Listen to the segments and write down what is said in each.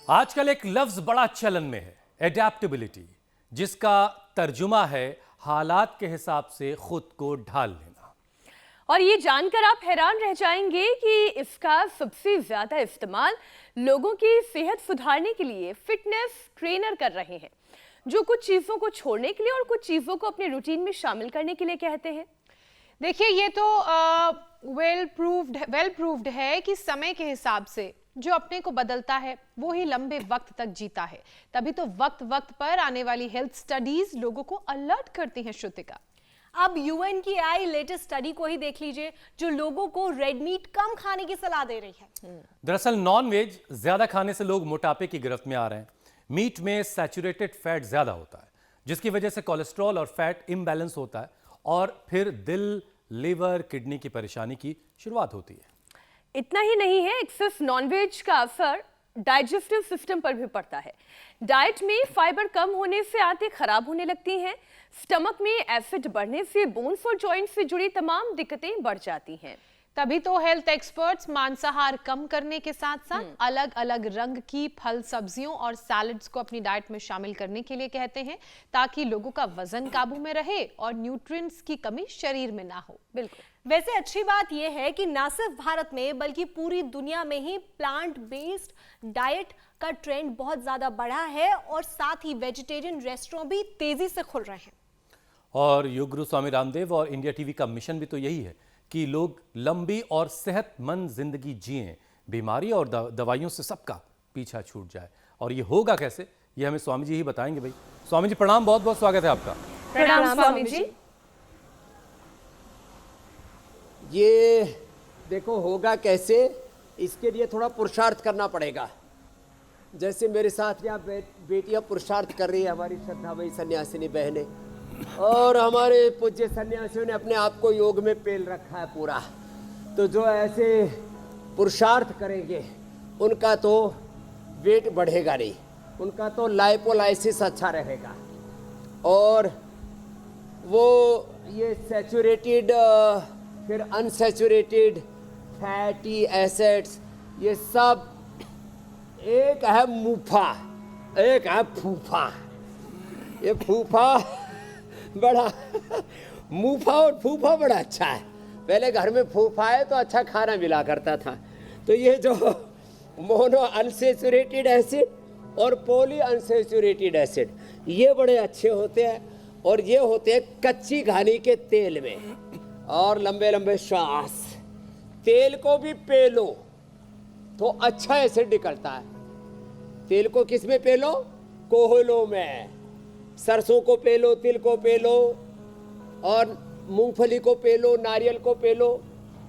आजकल एक लफ्ज बड़ा चलन में है, एडेप्टेबिलिटी, जिसका तर्जुमा है हालात के हिसाब से खुद को ढाल लेना। और ये जानकर आप हैरान रह जाएंगे कि इसका सबसे ज्यादा इस्तेमाल लोगों की सेहत सुधारने के लिए फिटनेस ट्रेनर कर रहे हैं, जो कुछ चीजों को छोड़ने के लिए और कुछ चीजों को अपने रूटीन में शामिल करने के लिए कहते हैं। देखिए, ये तो वेल प्रूव्ड है कि समय के हिसाब से जो अपने को बदलता है वो ही लंबे वक्त तक जीता है। तभी तो वक्त वक्त पर आने वाली हेल्थ स्टडीज लोगों को अलर्ट करती हैं। श्रुतिका, अब यूएन की आई लेटेस्ट स्टडी को ही देख लीजिए, जो लोगों को रेड मीट कम खाने की सलाह दे रही है। दरअसल नॉन वेज ज्यादा खाने से लोग मोटापे की गिरफ्त में आ रहे हैं। मीट में सैचुरेटेड फैट ज्यादा होता है, जिसकी वजह से कोलेस्ट्रॉल और फैट इम्बैलेंस होता है और फिर दिल, लिवर, किडनी की परेशानी की शुरुआत होती है। इतना ही नहीं है, एक्सेस नॉनवेज का असर डाइजेस्टिव सिस्टम पर भी पड़ता है। डाइट में फाइबर कम होने से आंतें खराब होने लगती हैं। स्टमक में एसिड बढ़ने से बोन्स और जॉइंट से जुड़ी तमाम दिक्कतें बढ़ जाती हैं। तभी तो हेल्थ एक्सपर्ट्स मांसाहार कम करने के साथ साथ अलग अलग रंग की फल, सब्जियों और सैलड्स को अपनी डाइट में शामिल करने के लिए कहते हैं, ताकि लोगों का वजन काबू में रहे और न्यूट्रिएंट्स की कमी शरीर में ना हो। बिल्कुल। वैसे अच्छी बात यह है कि न सिर्फ भारत में बल्कि पूरी दुनिया में ही प्लांट बेस्ड डाइट का ट्रेंड बहुत ज्यादा बढ़ा है और साथ ही वेजिटेरियन रेस्टोरेंट भी तेजी से खुल रहे हैं। और योग गुरु स्वामी रामदेव और इंडिया टीवी का मिशन भी तो यही है कि लोग लंबी और सेहतमंद जिंदगी जिएं, बीमारी और दवाइयों से सबका पीछा छूट जाए। और ये होगा कैसे, ये हमें स्वामी जी ही बताएंगे। भाई स्वामी जी प्रणाम, बहुत बहुत स्वागत है आपका। प्रणाम स्वामी जी। ये देखो होगा कैसे, इसके लिए थोड़ा पुरुषार्थ करना पड़ेगा। जैसे मेरे साथ यहाँ बेटियां पुरुषार्थ कर रही है, हमारी श्रद्धा भाई सन्यासिनी बहनें, और हमारे पूज्य सन्यासियों ने अपने आप को योग में पेल रखा है पूरा। तो जो ऐसे पुरुषार्थ करेंगे उनका तो वेट बढ़ेगा नहीं, उनका तो लाइपोलाइसिस अच्छा रहेगा। और वो ये सैचुरेटेड फिर अनसैचुरेटेड फैटी एसिड्स, ये सब एक है मूफा, एक है फूफा। ये फूफा बड़ा मूफा और फूफा बड़ा अच्छा है। पहले घर में फूफा है तो अच्छा खाना मिला करता था। तो ये जो मोनो अनसैचुरेटेड एसिड और पॉली अनसैचुरेटेड एसिड, ये बड़े अच्छे होते हैं। और ये होते हैं कच्ची घानी के तेल में। और लंबे लंबे श्वास, तेल को भी पेलो तो अच्छा एसिड निकलता है। तेल को किस में पेलो? कोहलों में। सरसों को पेलो, तिल को पेलो, और मूंगफली को पेलो, नारियल को पेलो।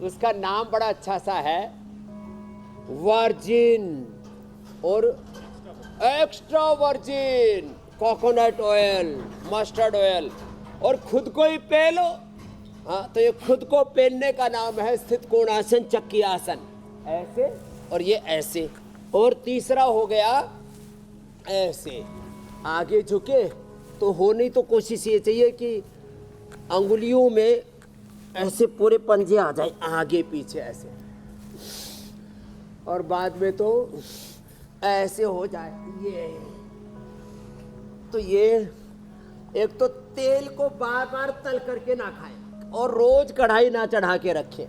उसका नाम बड़ा अच्छा सा है, वर्जिन और extra virgin, coconut oil, mustard oil. और खुद को ही पेलो। हाँ, तो ये खुद को पेलने का नाम है स्थित कोणासन, चक्की आसन। ऐसे और ये ऐसे। और तीसरा हो गया ऐसे, आगे झुके। तो होने तो कोशिश ये चाहिए कि अंगुलियों में ऐसे पूरे पंजे आ जाए, आगे पीछे ऐसे। और बाद में तो ऐसे हो जाए ये। तो ये एक तो तेल को बार बार तल करके ना खाएं, और रोज कढ़ाई ना चढ़ा के रखें।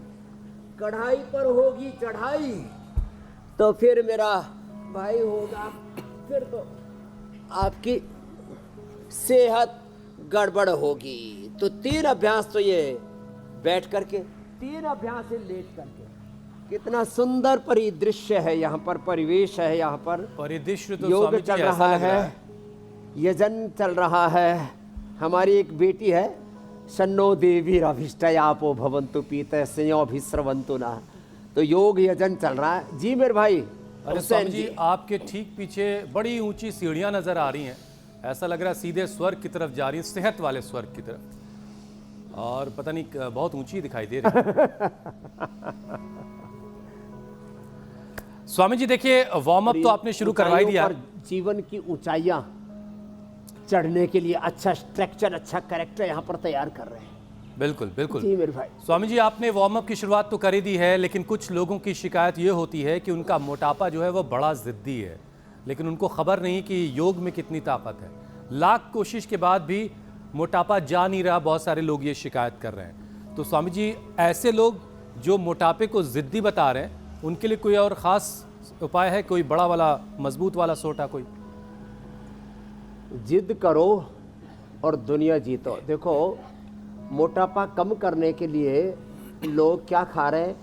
कढ़ाई पर होगी चढ़ाई तो फिर मेरा भाई होगा, फिर तो आपकी सेहत गड़बड़ होगी। तो 3 अभ्यास तो ये बैठ करके, 3 अभ्यास है लेट करके। कितना सुंदर परिदृश्य है यहाँ पर, परिवेश है यहाँ पर। परिदृश्य तो योग स्वामी जी चल ऐसा रहा लग रहा है, यजन चल रहा है। हमारी एक बेटी है, शन्नो देवी अभिष्टयापो भवन्तु पीते संयोभिस्रवन्तु ना। तो योग यजन चल रहा है जी मेरे भाई। अरे स्वामी जी, आपके ठीक पीछे बड़ी ऊंची सीढ़ियां नजर आ रही हैं। ऐसा लग रहा है सीधे स्वर्ग की तरफ जा रही है, सेहत वाले स्वर्ग की तरफ। और पता नहीं बहुत ऊंची दिखाई दे रही है। स्वामी जी देखिए, वार्म अप तो आपने शुरू करवा ही दिया। जीवन की ऊंचाइयां चढ़ने के लिए अच्छा स्ट्रक्चर, अच्छा कैरेक्टर यहाँ पर तैयार कर रहे हैं। बिल्कुल बिल्कुल जी मेरे भाई। स्वामी जी, आपने वार्म अप की शुरुआत तो कर ही दी है, लेकिन कुछ लोगों की शिकायत ये होती है कि उनका मोटापा जो है वो बड़ा जिद्दी है। लेकिन उनको खबर नहीं कि योग में कितनी ताकत है। लाख कोशिश के बाद भी मोटापा जा नहीं रहा, बहुत सारे लोग ये शिकायत कर रहे हैं। तो स्वामी जी, ऐसे लोग जो मोटापे को जिद्दी बता रहे हैं, उनके लिए कोई और ख़ास उपाय है? कोई बड़ा वाला मजबूत वाला सोटा कोई? जिद करो और दुनिया जीतो। देखो, मोटापा कम करने के लिए लोग क्या खा रहे हैं?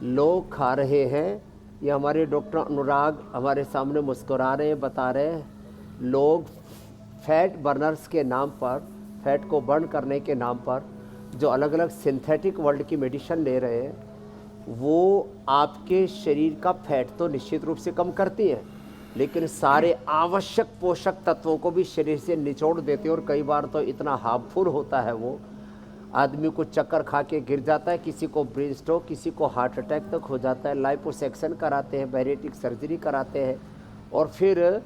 लोग खा रहे हैं, ये हमारे डॉक्टर अनुराग हमारे सामने मुस्कुरा रहे हैं, बता रहे हैं, लोग फैट बर्नर्स के नाम पर, फैट को बर्न करने के नाम पर जो अलग अलग सिंथेटिक वर्ल्ड की मेडिसिन ले रहे हैं, वो आपके शरीर का फैट तो निश्चित रूप से कम करती है, लेकिन सारे आवश्यक पोषक तत्वों को भी शरीर से निचोड़ देते हैं। और कई बार तो इतना हार्मफुल होता है वो, आदमी को चक्कर खा के गिर जाता है, किसी को ब्रेन स्ट्रोक, किसी को हार्ट अटैक तक हो जाता है। लाइपोसेक्शन कराते हैं, बैरेटिक सर्जरी कराते हैं, और फिर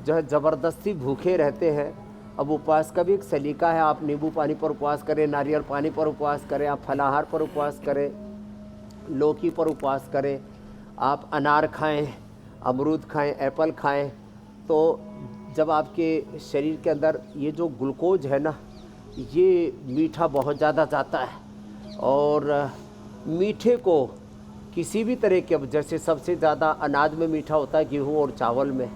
जो है ज़बरदस्ती भूखे रहते हैं। अब उपवास का भी एक सलीका है, आप नींबू पानी पर उपवास करें, नारियल पानी पर उपवास करें, आप फलाहार पर उपवास करें, लौकी पर उपवास करें, आप अनार खाएं, अमरूद खाएं, एप्पल खाएं। तो जब आपके शरीर के अंदर ये जो ग्लूकोज है ना, ये मीठा बहुत ज़्यादा जाता है, और मीठे को किसी भी तरह के, जैसे सबसे ज़्यादा अनाज में मीठा होता है गेहूँ और चावल में,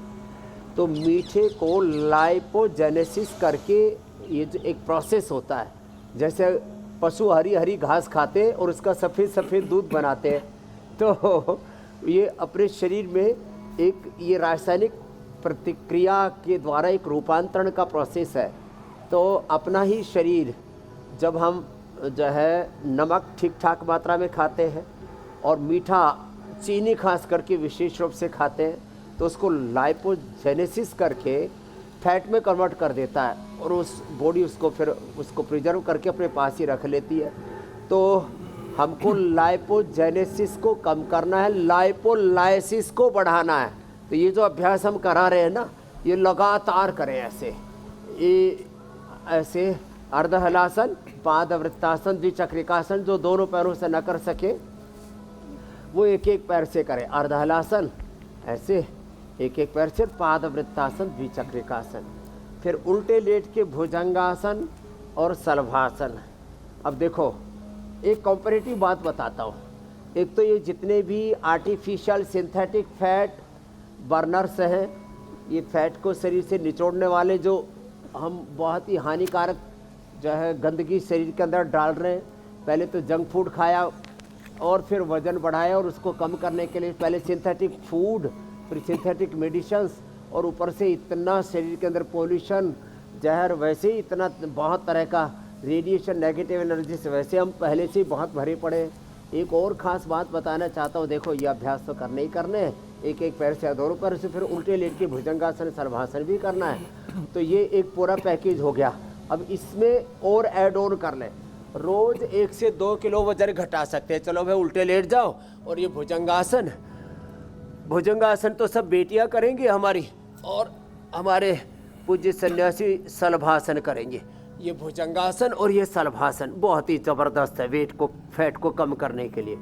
तो मीठे को लाइपोजेनेसिस करके, ये जो एक प्रोसेस होता है, जैसे पशु हरी हरी घास खाते हैं और उसका सफ़ेद सफ़ेद दूध बनाते हैं, तो ये अपने शरीर में एक ये रासायनिक प्रतिक्रिया के द्वारा एक रूपांतरण का प्रोसेस है। तो अपना ही शरीर, जब हम जो है नमक ठीक ठाक मात्रा में खाते हैं और मीठा, चीनी खास करके विशेष रूप से खाते हैं, तो उसको लाइपोजेनेसिस करके फैट में कन्वर्ट कर देता है, और उस बॉडी उसको फिर उसको प्रिजर्व करके अपने पास ही रख लेती है। तो हमको लाइपोजेनेसिस को कम करना है, लाइपोलाइसिस को बढ़ाना है। तो ये जो अभ्यास हम करा रहे हैं ना, ये लगातार करें ऐसे, ये ऐसे अर्धहलासन, पादवृत्तासन, द्विचक्रिकासन, जो दोनों पैरों से न कर सके वो एक एक पैर से करें। अर्धहलासन ऐसे एक एक पैर से, पादवृत्तासन, द्विचक्रिकासन, फिर उल्टे लेट के भुजंगासन और शलभासन। अब देखो, एक कंपैरेटिव बात बताता हूँ। एक तो ये जितने भी आर्टिफिशियल सिंथेटिक फैट बर्नर्स हैं, ये फैट को शरीर से निचोड़ने वाले, जो हम बहुत ही हानिकारक जो है गंदगी शरीर के अंदर डाल रहे हैं। पहले तो जंक फूड खाया और फिर वज़न बढ़ाया, और उसको कम करने के लिए पहले सिंथेटिक फूड, फिर सिंथेटिक मेडिसिन्स, और ऊपर से इतना शरीर के अंदर पोल्यूशन, जहर, वैसे ही इतना बहुत तरह का रेडिएशन, नेगेटिव एनर्जी से वैसे हम पहले से ही बहुत भरे पड़े। एक और ख़ास बात बताना चाहता हूँ, देखो ये अभ्यास तो करने ही करने हैं, एक एक पैर से, दोनों पैर से, फिर उल्टे लेट के भुजंगासन, शलभासन भी करना है। तो ये एक पूरा पैकेज हो गया। अब इसमें और ऐड ऑन कर लें, रोज़ 1 से 2 किलो वजन घटा सकते हैं। चलो भाई उल्टे लेट जाओ, और ये भुजंगासन, भुजंगासन तो सब बेटियां करेंगी हमारी, और हमारे पूज्य सन्यासी शलभासन करेंगे। ये भुजंगासन और ये शलभासन बहुत ही ज़बरदस्त है वेट को, फैट को कम करने के लिए।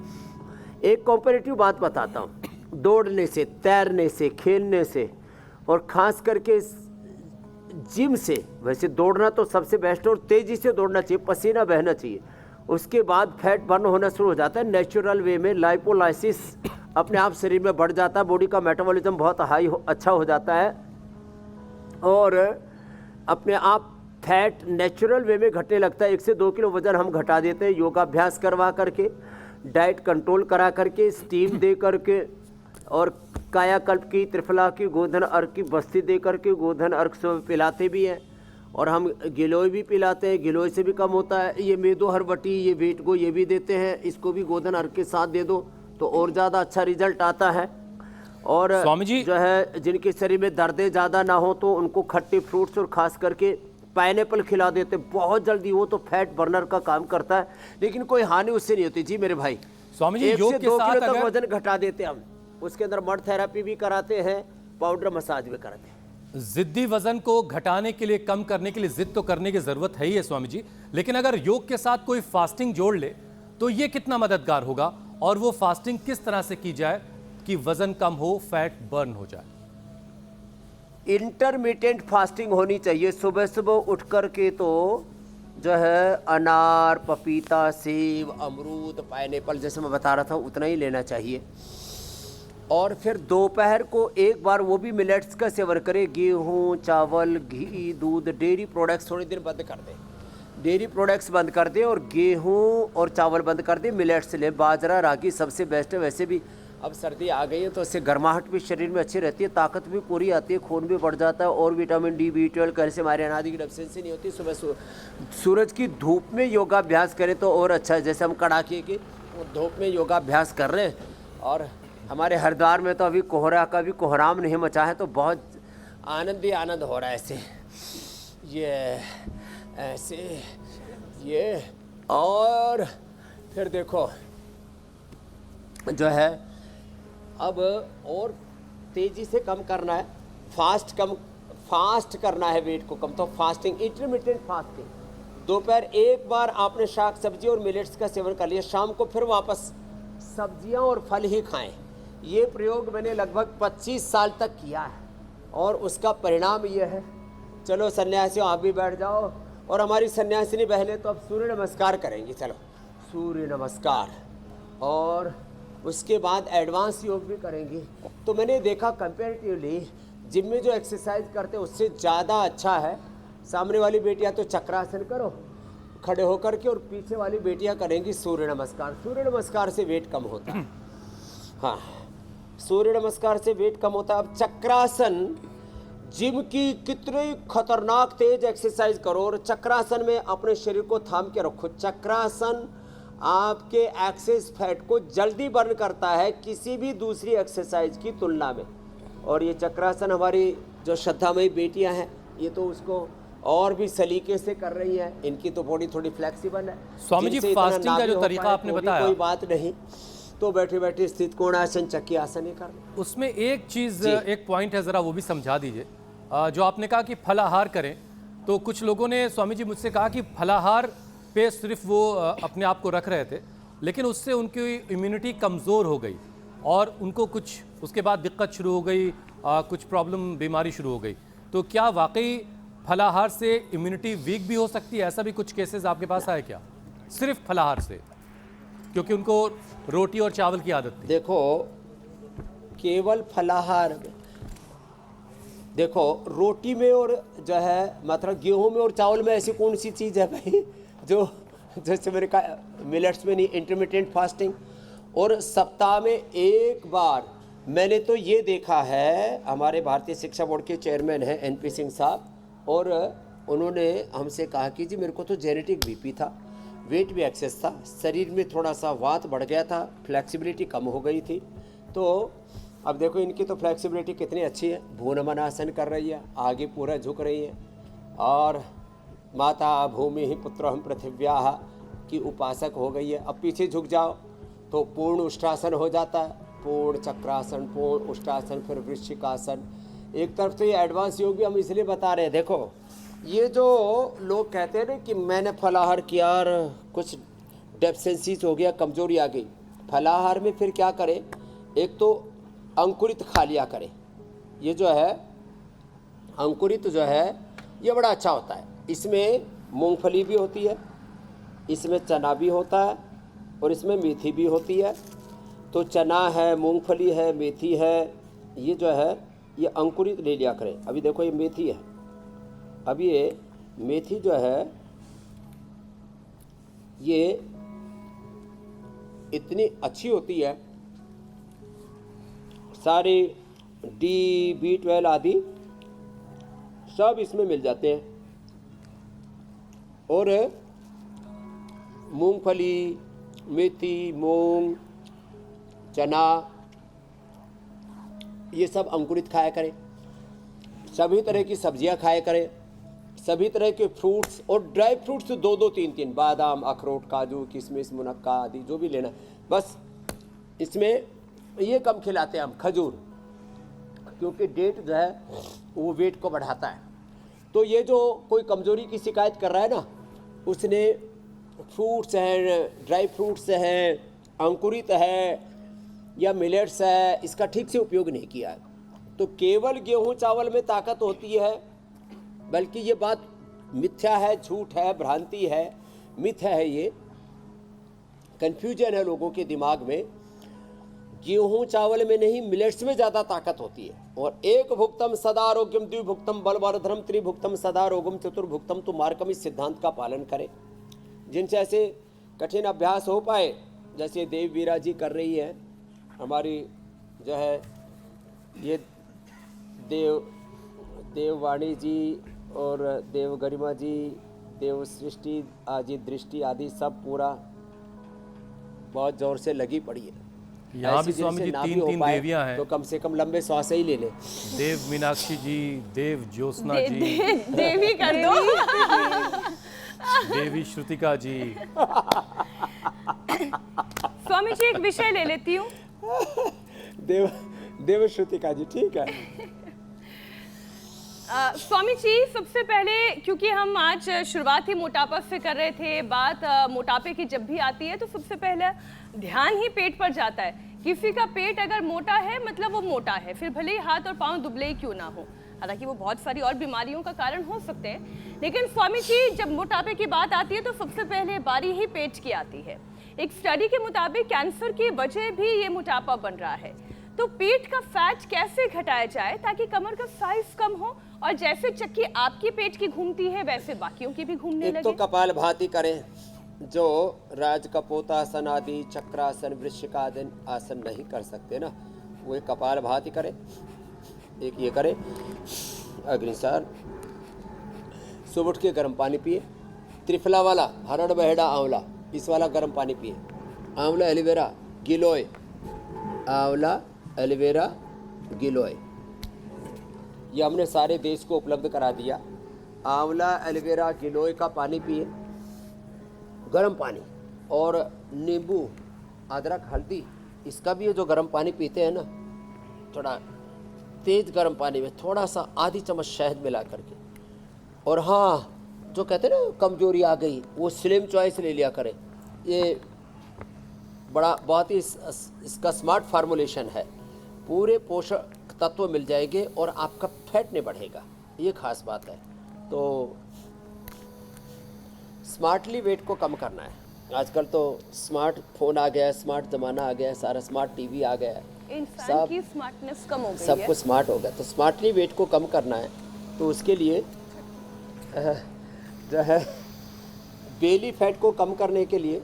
एक कॉम्परेटिव बात बताता हूँ, दौड़ने से, तैरने से, खेलने से, और ख़ास करके जिम से, वैसे दौड़ना तो सबसे बेस्ट, और तेज़ी से दौड़ना चाहिए, पसीना बहना चाहिए, उसके बाद फैट बर्न होना शुरू हो जाता है नेचुरल वे में। लाइपोलाइसिस अपने आप शरीर में बढ़ जाता है, बॉडी का मेटाबॉलिज्म बहुत अच्छा हो जाता है, और अपने आप फैट नेचुरल वे में घटने लगता है। 1 से 2 किलो वजन हम घटा देते हैं योगाभ्यास करवा करके, डाइट कंट्रोल करा करके, स्टीम दे करके, और कायाकल्प की, त्रिफला की, गोधन अर्घ की बस्ती दे करके, गोधन अर्घ से पिलाते भी हैं, और हम गिलोय भी पिलाते हैं, गिलोय से भी कम होता है। ये मेदो हरबटी, ये वेट को ये भी देते हैं, इसको भी गोधन अर्घ के साथ दे दो तो और ज़्यादा अच्छा रिजल्ट आता है। और स्वामी जी, जो है जिनके शरीर में दर्दें ज़्यादा ना हो तो उनको खट्टे फ्रूट्स और ख़ास करके पाइनएप्पल खिला देते, बहुत जल्दी वो तो फैट बर्नर का काम करता है, लेकिन कोई हानि उससे नहीं होती। जी मेरे भाई, स्वामी जी, 1 योग से के 2 साथ किलो तक अगर वजन घटा देते हम। उसके अंदर मड थेरेपी भी कराते हैं, पाउडर मसाज भी कराते हैं। जिद्दी वजन को घटाने के लिए, कम करने के लिए जिद तो करने की जरूरत है ही है स्वामी जी, लेकिन अगर योग के साथ कोई फास्टिंग जोड़ ले तो ये कितना मददगार होगा, और वो फास्टिंग किस तरह से की जाए कि वजन कम हो, फैट बर्न हो जाए? इंटरमिटेंट फास्टिंग होनी चाहिए। सुबह सुबह उठ कर के तो जो है अनार, पपीता, सेब, अमरूद, पाइनएप्पल जैसे मैं बता रहा था उतना ही लेना चाहिए। और फिर दोपहर को एक बार वो भी मिलेट्स का सेवन करें। गेहूँ, चावल, घी, दूध, डेयरी प्रोडक्ट्स थोड़ी देर बंद कर दें। डेयरी प्रोडक्ट्स बंद कर दें और गेहूँ और चावल बंद कर दें। मिलेट्स लें, बाजरा, रागी सबसे बेस्ट है। वैसे भी अब सर्दी आ गई है तो इससे गर्माहट भी शरीर में अच्छी रहती है, ताकत भी पूरी आती है, खून भी बढ़ जाता है और vitamin D, B12, calcium, iron आदि की डेफिशिएंसी नहीं होती। सुबह सूरज की धूप में योगाभ्यास करें तो और अच्छा है। जैसे हम कड़ाके की धूप में योगाभ्यास कर रहे हैं और हमारे हरिद्वार में तो अभी कोहरा का भी कोहराम नहीं मचा है, तो बहुत आनंद ही आनंद हो रहा है। ऐसे ये ऐसे ये और फिर देखो जो है अब और तेज़ी से कम करना है, फास्ट करना है वेट को कम। तो फास्टिंग, इंटरमिटेंट फास्टिंग, दोपहर एक बार आपने शाक सब्जी और मिलेट्स का सेवन कर लिया, शाम को फिर वापस सब्जियां और फल ही खाएं। ये प्रयोग मैंने लगभग 25 साल तक किया है और उसका परिणाम ये है। चलो सन्यासियों आप भी बैठ जाओ और हमारी सन्यासिनी बहनें तो अब सूर्य नमस्कार करेंगी। चलो सूर्य नमस्कार और उसके बाद एडवांस योग भी करेंगी। तो मैंने देखा कंपेरेटिवली जिम में जो एक्सरसाइज करते हैं उससे ज़्यादा अच्छा है। सामने वाली बेटियां तो चक्रासन करो खड़े होकर के और पीछे वाली बेटियां करेंगी सूर्य नमस्कार। सूर्य नमस्कार से वेट कम होता है। हाँ, सूर्य नमस्कार से वेट कम होता है। अब चक्रासन, जिम की कितनी खतरनाक तेज एक्सरसाइज करो और चक्रासन में अपने शरीर को थाम के रखो। चक्रासन आपके एक्सेस फैट को जल्दी बर्न करता है किसी भी दूसरी एक्सरसाइज की तुलना में। और ये चक्रासन हमारी जो श्रद्धामयी बेटियां हैं ये तो उसको और भी सलीके से कर रही हैं। इनकी तो बॉडी थोड़ी फ्लेक्सिबल है। स्वामी जी, जिनसे इतना फास्टिंग ना का भी जो हो तरीका पाए आपने तो भी बताया, कोई बात नहीं, तो बैठे बैठे स्थित कोणासन, चक्की आसन ही कर लें। उसमें एक चीज़, एक पॉइंट है, ज़रा वो भी समझा दीजिए। जो आपने कहा कि फलाहार करें, तो कुछ लोगों ने स्वामी जी मुझसे कहा कि फलाहार पे सिर्फ वो अपने आप को रख रहे थे, लेकिन उससे उनकी इम्यूनिटी कमज़ोर हो गई और उनको कुछ उसके बाद दिक्कत शुरू हो गई, कुछ प्रॉब्लम, बीमारी शुरू हो गई। तो क्या वाकई फलाहार से इम्यूनिटी वीक भी हो सकती है? ऐसा भी कुछ केसेस आपके पास आए क्या, सिर्फ फलाहार से, क्योंकि उनको रोटी और चावल की आदत थी? देखो केवल फलाहार में, देखो रोटी में और जो है मतलब गेहूं में और चावल में ऐसी कौन सी चीज़ है भाई जो, जैसे मैंने कहा मिलेट्स में नहीं, इंटरमिटेंट फास्टिंग। और सप्ताह में एक बार मैंने तो ये देखा है, हमारे भारतीय शिक्षा बोर्ड के चेयरमैन हैं NP सिंह साहब, और उन्होंने हमसे कहा कि जी मेरे को तो जेनेटिक BP था, वेट भी एक्सेस था, शरीर में थोड़ा सा वात बढ़ गया था, फ्लेक्सिबिलिटी कम हो गई थी। तो अब देखो इनकी तो फ्लेक्सिबिलिटी कितनी अच्छी है, भूनमन आसन कर रही है, आगे पूरा झुक रही है और माता भूमि ही पुत्र हम पृथिव्याः की उपासक हो गई है। अब पीछे झुक जाओ तो पूर्ण उष्टासन हो जाता है, पूर्ण चक्रासन, पूर्ण उष्टासन, फिर वृश्चिकासन। एक तरफ तो ये एडवांस योग भी हम इसलिए बता रहे हैं। देखो ये जो लोग कहते हैं ना कि मैंने फलाहार किया और कुछ डेफिशिएंसीज हो गया, कमजोरी आ गई, फलाहार में फिर क्या करें? एक तो अंकुरित खा लिया करें। ये जो है अंकुरित जो है ये बड़ा अच्छा होता है। इसमें मूंगफली भी होती है, इसमें चना भी होता है और इसमें मेथी भी होती है। तो चना है, मूंगफली है, मेथी है, ये जो है ये अंकुरित ले लिया करें। अभी देखो ये मेथी है, अब ये मेथी जो है ये इतनी अच्छी होती है, सारे D, B12 आदि सब इसमें मिल जाते हैं। और मूंगफली, मेथी, मूंग, चना, ये सब अंकुरित खाया करें। सभी तरह की सब्जियां खाया करें, सभी तरह के फ्रूट्स और ड्राई फ्रूट्स 2-2, 3-3, बादाम, अखरोट, काजू, किशमिश, मुनक्का आदि जो भी लेना, बस इसमें ये कम खिलाते हैं हम, खजूर, क्योंकि डेट जो है वो वेट को बढ़ाता है। तो ये जो कोई कमज़ोरी की शिकायत कर रहा है ना, उसने फ्रूट्स हैं, ड्राई फ्रूट्स हैं, अंकुरित है या मिलेट्स है, इसका ठीक से उपयोग नहीं किया है। तो केवल गेहूं चावल में ताकत होती है, बल्कि ये बात मिथ्या है, झूठ है, भ्रांति है, मिथ्या है, ये कंफ्यूजन है लोगों के दिमाग में। गेहूं चावल में नहीं, मिलेट्स में ज़्यादा ताकत होती है। और एक भुक्तम सदा आरोग्यम, द्विभुक्तम बलवर्धनम, त्रिभुक्तम सदा रोगम, चतुर्भुक्तम तो मार्कम, इस सिद्धांत का पालन करें। जिनसे ऐसे कठिन अभ्यास हो पाए, जैसे देव वीरा जी कर रही है, हमारी जो है ये देववाणी जी और देव गरिमा जी, देव सृष्टि आदि दृष्टि आदि सब पूरा बहुत जोर से लगी पड़ी है। यहाँ भी ऐसी स्वामी जिनसे जी ना भी 3 हो 3 पाए, देवियाँ हैं। तो कम से कम लंबे श्वास ही ले ले। देव मीनाक्षी जी, देव ज्योत्सना जी, देवी कर दो। देवी श्रुतिका जी। स्वामी जी एक विषय ले लेती हूँ। देव श्रुतिका जी, ठीक है। स्वामी जी सबसे पहले, क्योंकि हम आज शुरुआत ही मोटापा से कर रहे थे, बात मोटापे की जब भी आती है तो सबसे पहले ध्यान ही पेट पर जाता है। किसी का पेट अगर मोटा है मतलब वो मोटा है, फिर भले ही हाथ और पांव दुबले ही क्यों ना हो, हालांकि वो बहुत सारी और बीमारियों का कारण हो सकते हैं। लेकिन स्वामी जी जब मोटापे की बात आती है तो सबसे पहले बारी ही पेट की आती है। एक स्टडी के मुताबिक कैंसर की वजह भी ये मोटापा बन रहा है। तो पेट का फैट कैसे घटाया जाए ताकि कमर का साइज कम हो और जैसे चक्की आपकी पेट की घूमती है वैसे बाकियों की भी घूमने एक लगे? तो कपाल भाती करें, जो राज कपोतासन आदि, चक्रासन, वृश्चिकासन आसन नहीं कर सकते ना, वो एक कपाल भाती करें। एक ये करें, अग्निसार, सुबह उठ के गर्म पानी पिए, त्रिफला वाला, हरड़ बहेड़ा आंवला, इस वाला गर्म पानी पिए। आंवला एलोवेरा गिलोय, आंवला एलोवेरा गिलोय, ये हमने सारे देश को उपलब्ध करा दिया। आंवला एलोवेरा गिलोय का पानी पिए, गर्म पानी, और नींबू अदरक हल्दी, इसका भी ये जो गर्म पानी पीते हैं ना, थोड़ा तेज गर्म पानी में थोड़ा सा आधी चम्मच शहद मिला करके। और हाँ, जो कहते हैं ना कमजोरी आ गई, वो स्लिम चॉइस ले लिया करें। ये बड़ा बहुत ही इसका स्मार्ट फार्मूलेशन है, पूरे पोषक तत्व मिल जाएंगे और आपका फैट नहीं बढ़ेगा, ये खास बात है। तो स्मार्टली वेट को कम करना है। आजकल तो स्मार्ट फोन आ गया है, स्मार्ट ज़माना आ गया है, सारा स्मार्ट टीवी आ गया है, इंसान की स्मार्टनेस कम हो गई सब है। कुछ स्मार्ट हो गया। तो स्मार्टली वेट को कम करना है, तो उसके लिए जो है बेली फैट को कम करने के लिए,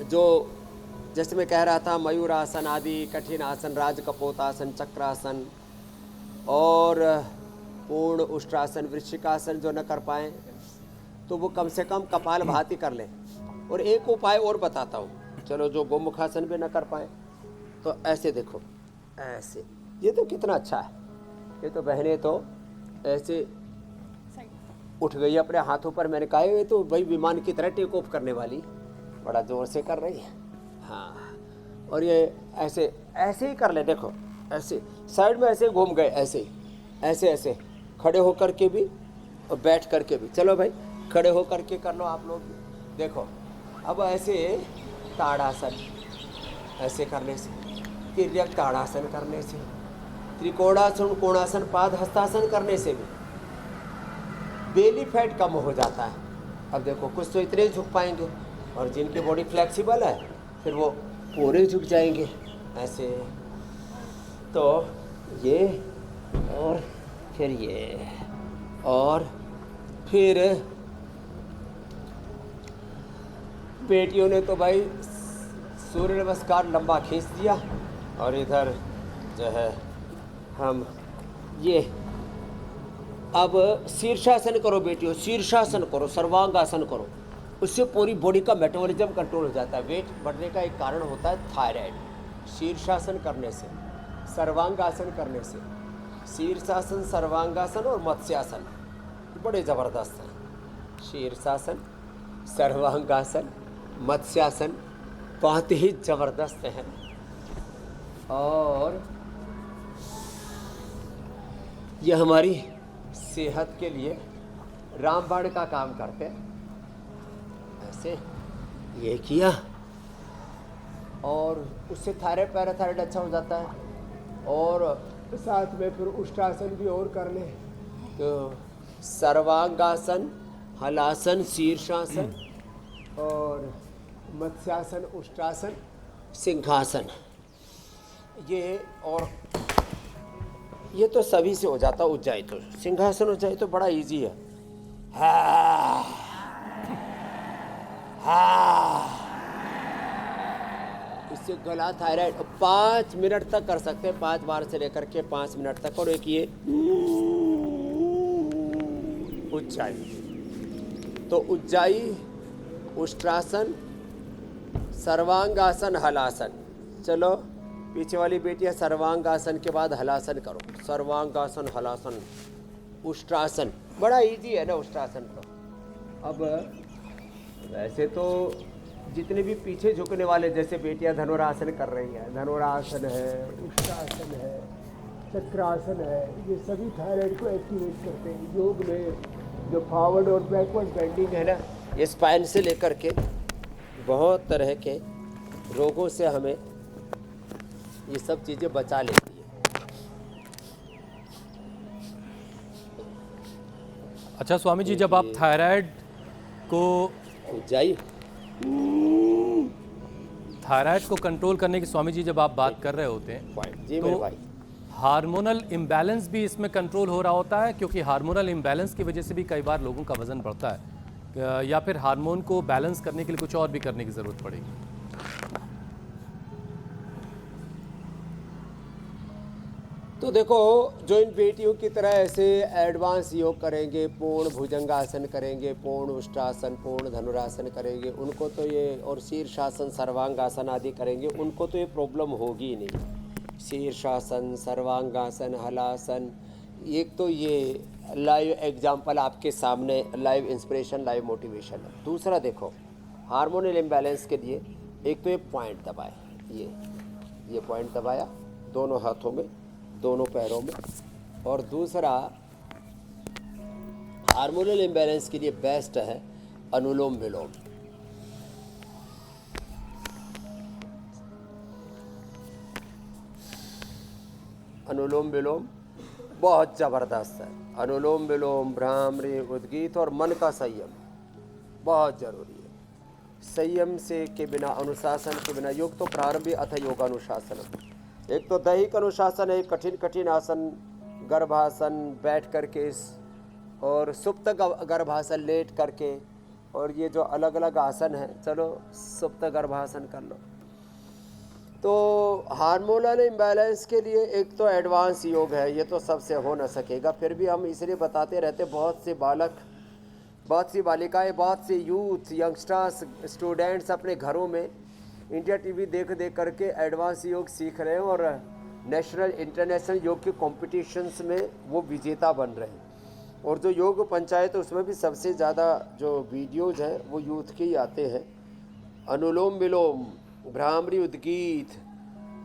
जो जैसे मैं कह रहा था, मयूर आसन आदि कठिन आसन, राज कपोतासन, चक्रासन और पूर्ण उष्ट्रासन, वृश्चिकासन जो न कर पाएँ तो वो कम से कम कपाल भाती कर लें। और एक उपाय और बताता हूँ, चलो जो गोमुखासन भी न कर पाएँ तो ऐसे देखो, ऐसे, ये तो कितना अच्छा है। ये तो बहनें तो ऐसे उठ गई अपने हाथों पर, मैंने कहा ये तो भाई विमान की तरह टेक ऑफ करने वाली, बड़ा जोर से कर रही है। हाँ, और ये ऐसे ऐसे ही कर ले, देखो ऐसे साइड में ऐसे घूम गए, ऐसे ऐसे ऐसे खड़े होकर के भी और बैठ करके भी। चलो भाई खड़े होकर के कर लो आप लोग भी। देखो अब ऐसे ताड़ासन ऐसे करने से, तिर्यक ताड़ासन करने से, त्रिकोणासन, कोणासन, पाद हस्तासन करने से भी बेली फैट कम हो जाता है। अब देखो कुछ तो इतने झुक पाएंगे, और जिनकी बॉडी फ्लेक्सिबल है फिर वो पूरे झुक जाएंगे ऐसे। तो ये और फिर ये और फिर बेटियों ने तो भाई सूर्य नमस्कार लंबा खींच दिया, और इधर जो है हम ये अब शीर्षासन करो बेटियों, शीर्षासन करो, सर्वांगासन करो, उससे पूरी बॉडी का मेटाबॉलिज्म कंट्रोल हो जाता है। वेट बढ़ने का एक कारण होता है थायराइड। शीर्षासन करने से, सर्वांगासन करने से, शीर्षासन, सर्वांगासन और मत्स्यासन बड़े ज़बरदस्त हैं। शीर्षासन, सर्वांगासन, मत्स्यासन बहुत ही ज़बरदस्त हैं। और ये हमारी सेहत के लिए रामबाण का काम करते हैं। ऐसे ये किया और उससे थायराइड पैराथायराइड अच्छा हो जाता है। और साथ में फिर उष्टासन भी और कर ले तो सर्वांगासन, हलासन, शीर्षासन और मत्स्यासन, उष्टासन, सिंहासन। ये और ये तो सभी से हो जाता उज्जाई। तो सिंहासन उज्जाई तो बड़ा इजी है। हाँ, हाँ। इससे गला, थायराइड 5 मिनट तक कर सकते हैं, 5 बार से लेकर के 5 मिनट तक। और एक ये उज्जाई। तो उज्जाई, उष्ट्रासन, सर्वांगासन, हलासन। चलो पीछे वाली बेटियां सर्वांगासन के बाद हलासन करो। सर्वांगासन, हलासन, उष्ट्रासन। बड़ा इजी है ना उष्ट्रासन तो। अब वैसे तो जितने भी पीछे झुकने वाले जैसे बेटियां धनुरासन कर रही हैं, धनुरासन है, उष्ट्रासन है, चक्रासन है, ये सभी थायराइड को एक्टिवेट करते हैं। योग में जो फॉरवर्ड और बैकवर्ड बेंडिंग है ना, ये स्पाइन से लेकर के बहुत तरह के रोगों से हमें ये सब चीज़ें बचा लेती है। अच्छा स्वामी जी, जब आप थायराइड को कंट्रोल करने की स्वामी जी जब आप बात कर रहे होते हैं जी मेरे तो भाई, हार्मोनल इम्बैलेंस भी इसमें कंट्रोल हो रहा होता है? क्योंकि हार्मोनल इम्बैलेंस की वजह से भी कई बार लोगों का वजन बढ़ता है, या फिर हार्मोन को बैलेंस करने के लिए कुछ और भी करने की ज़रूरत पड़ेगी? तो देखो, जो इन बेटियों की तरह ऐसे एडवांस योग करेंगे, पूर्ण भुजंगासन करेंगे, पूर्ण उष्ट्रासन, पूर्ण धनुरासन करेंगे, उनको तो ये, और शीर्षासन, सर्वांगासन आदि करेंगे, उनको तो ये प्रॉब्लम होगी ही नहीं। शीर्षासन, सर्वांगासन, हलासन, एक तो ये लाइव एग्जाम्पल आपके सामने, लाइव इंस्पिरेशन, लाइव मोटिवेशन है। दूसरा देखो, हार्मोनल इम्बैलेंस के लिए एक तो ये पॉइंट दबाए, ये पॉइंट दबाया दोनों हाथों में, दोनों पैरों में। और दूसरा हार्मोनल इम्बैलेंस के लिए बेस्ट है अनुलोम विलोम। अनुलोम विलोम बहुत ज़बरदस्त है। अनुलोम विलोम, भ्रामरी, उद्गीत और मन का संयम बहुत ज़रूरी है। संयम से के बिना, अनुशासन के बिना, योग तो प्रारंभी अथ योगानुशासन। एक तो दैहिक अनुशासन है, कठिन कठिन आसन, गर्भासन बैठ करके, और सुप्त गर्भासन लेट करके, और ये जो अलग अलग आसन है, चलो सुप्त गर्भासन कर लो। तो हार्मोनल इम्बैलेंस के लिए एक तो एडवांस योग है, ये तो सबसे हो न सकेगा, फिर भी हम इसलिए बताते रहते। बहुत से बालक, बहुत सी बालिकाएं, बहुत से यूथ, यंगस्टर्स, स्टूडेंट्स अपने घरों में इंडिया टीवी देख करके एडवांस योग सीख रहे हैं और नेशनल इंटरनेशनल योग के कॉम्पिटिशन्स में वो विजेता बन रहे हैं। और जो योग पंचायत है उसमें भी सबसे ज़्यादा जो वीडियोज़ हैं वो यूथ के ही आते हैं। अनुलोम विलोम, भ्रामरी, उद्गीत,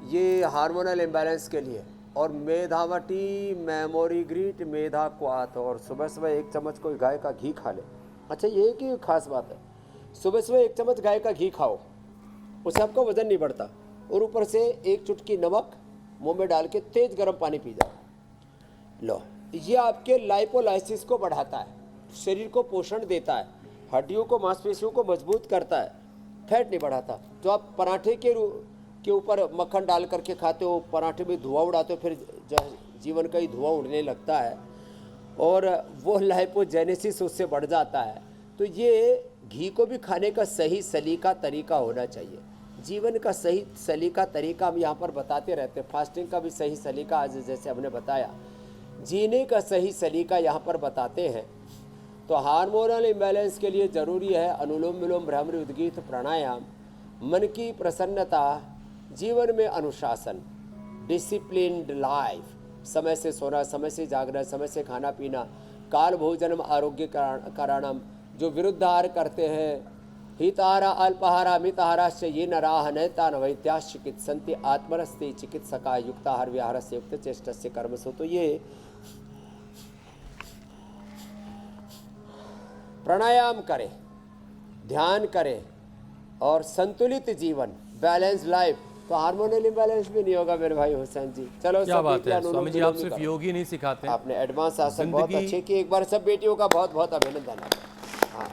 ये हार्मोनल इम्बैलेंस के लिए। और मेधावटी, मेमोरी ग्रीट, मेधा क्वाथ, और सुबह सुबह 1 चम्मच कोई गाय का घी खा ले। अच्छा, ये एक ही खास बात है, सुबह सुबह 1 चम्मच गाय का घी खाओ, उससे आपका वजन नहीं बढ़ता। और ऊपर से 1 चुटकी नमक मुंह में डाल के तेज गर्म पानी पी जाओ। लो, ये आपके लाइपोलाइसिस को बढ़ाता है, शरीर को पोषण देता है, हड्डियों को, मांसपेशियों को मजबूत करता है, फैट नहीं बढ़ाता। जो आप पराठे के ऊपर मक्खन डाल करके खाते हो, पराठे में धुआं उड़ाते हो, फिर जीवन का ही धुआं उड़ने लगता है और वो लाइपोजेनेसिस उससे बढ़ जाता है। तो ये घी को भी खाने का सही सलीका तरीका होना चाहिए। जीवन का सही सलीका तरीका हम यहाँ पर बताते रहते हैं। फास्टिंग का भी सही सलीका आज जैसे हमने बताया, जीने का सही सलीका यहाँ पर बताते हैं। तो हार्मोनल इम्बैलेंस के लिए ज़रूरी है अनुलोम विलोम, भ्रामरी, उद्गीत, प्राणायाम, मन की प्रसन्नता, जीवन में अनुशासन, डिसिप्लिन्ड लाइफ, समय से सोना, समय से जागना, समय से खाना पीना, काल भोजनम आरोग्य कारणम, जो विरुद्ध आहार करते हैं, हिताहारा अल्पाहारा मिताहाराश्च ये नराह नैता न वैत्याश्च चिकित्सन्ति आत्मनस्ते चिकित्सका युक्ताहार विहारस्य युक्त चेष्टस्य कर्मसु। तो ये प्राणायाम करें, ध्यान करें और संतुलित जीवन, बैलेंस लाइफ तो हार्मोनल इम्बैलेंस भी नहीं होगा मेरे भाई हुसैन जी। चलो क्या सब बात बेटियां है अनुलोम स्वामी जी, विलोम आप ही सिर्फ करो। योग ही नहीं सिखाते हैं, आपने एडवांस आसन बहुत जिंदगी- अच्छे किए, एक बार सब बेटियों का बहुत बहुत अभिनंदन है। हाँ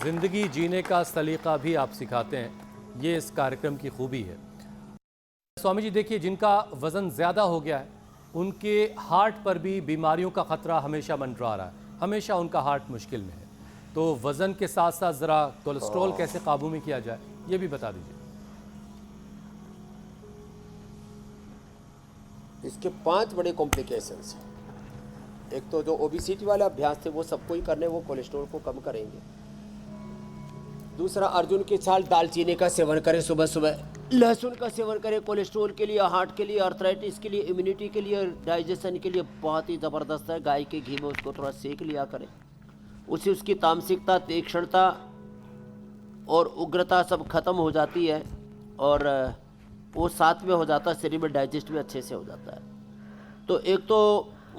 जिंदगी जीने का सलीका भी आप सिखाते हैं, ये इस कार्यक्रम की खूबी है। स्वामी जी देखिए, जिनका वज़न ज़्यादा हो गया है उनके हार्ट पर भी बीमारियों का ख़तरा हमेशा मंडरा रहा है, हमेशा उनका हार्ट मुश्किल में है। तो वज़न के साथ साथ ज़रा कोलेस्ट्रॉल कैसे काबू में किया जाए, ये भी बता दीजिए। इसके 5 बड़े कॉम्प्लिकेशंस हैं। एक तो जो ओबिसिटी वाला अभ्यास थे वो सबको ही करने, वो कोलेस्ट्रॉल को कम करेंगे। दूसरा, अर्जुन की छाल दालचीनी का सेवन करें सुबह सुबह, लहसुन का सेवन करें, कोलेस्ट्रॉल के लिए, हार्ट के लिए, आर्थराइटिस के लिए, इम्यूनिटी के लिए, डाइजेशन के लिए बहुत ही ज़बरदस्त है। गाय के घी में उसको थोड़ा सेक लिया करें, उससे उसकी तामसिकता, तीक्ष्णता और उग्रता सब खत्म हो जाती है और वो साथ में हो जाता है, शरीर में डाइजेस्ट भी अच्छे से हो जाता है। तो एक तो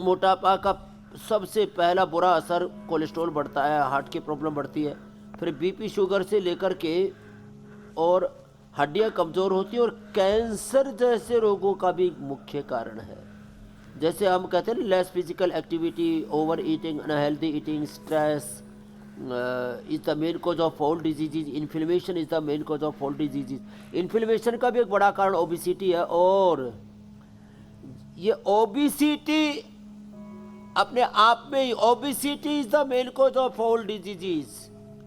मोटापा का सबसे पहला बुरा असर कोलेस्ट्रॉल बढ़ता है, हार्ट की प्रॉब्लम बढ़ती है, फिर बीपी शुगर से लेकर के और हड्डियां कमज़ोर होती है और कैंसर जैसे रोगों का भी मुख्य कारण है। जैसे हम कहते हैं ना, less physical activity, over eating, unhealthy eating, stress is the main cause of all diseases, inflammation is the main cause of all diseases. Inflammation का भी एक बड़ा कारण ओबिसिटी है और ये ओबिसिटी अपने आप में ही, obesity is the main cause of all diseases.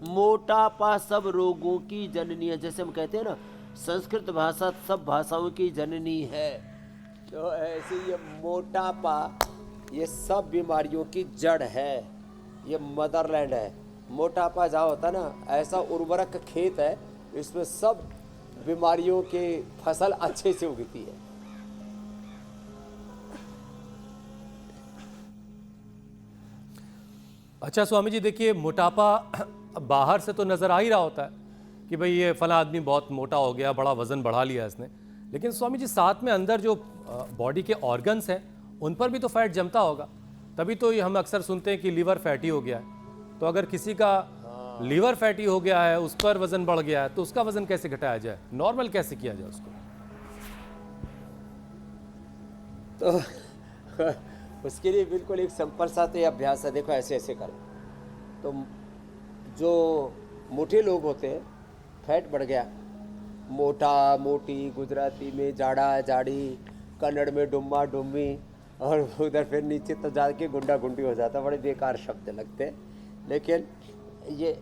मोटापा सब रोगों की जननी है। जैसे हम कहते हैं ना, संस्कृत भाषा सब भाषाओं की जननी है, तो ऐसे ये मोटापा ये सब बीमारियों की जड़ है, ये मदरलैंड है। मोटापा जहाँ होता है ना, ऐसा उर्वरक खेत है, इसमें सब बीमारियों के फसल अच्छे से उगती है। अच्छा स्वामी जी देखिए, मोटापा बाहर से तो नज़र आ ही रहा होता है कि भाई ये फला आदमी बहुत मोटा हो गया, बड़ा वज़न बढ़ा लिया इसने, लेकिन स्वामी जी साथ में अंदर जो बॉडी के ऑर्गन्स हैं उन पर भी तो फैट जमता होगा, तभी तो ये हम अक्सर सुनते हैं कि लीवर फैटी हो गया है। तो अगर किसी का लीवर फैटी हो गया है, उस पर वज़न बढ़ गया है, तो उसका वज़न कैसे घटाया जाए, नॉर्मल कैसे किया जाए उसको? तो उसके लिए बिल्कुल एक सिंपल सा तो अभ्यास है। देखो ऐसे ऐसे करो तो जो मोटे लोग होते हैं, फैट बढ़ गया, मोटा मोटी, गुजराती में जाड़ा जाड़ी, कन्नड़ में डुम्मा डुम्मी, और उधर फिर नीचे तो जाके गुंडा गुंडी हो जाता है। बड़े बेकार शब्द लगते हैं, लेकिन ये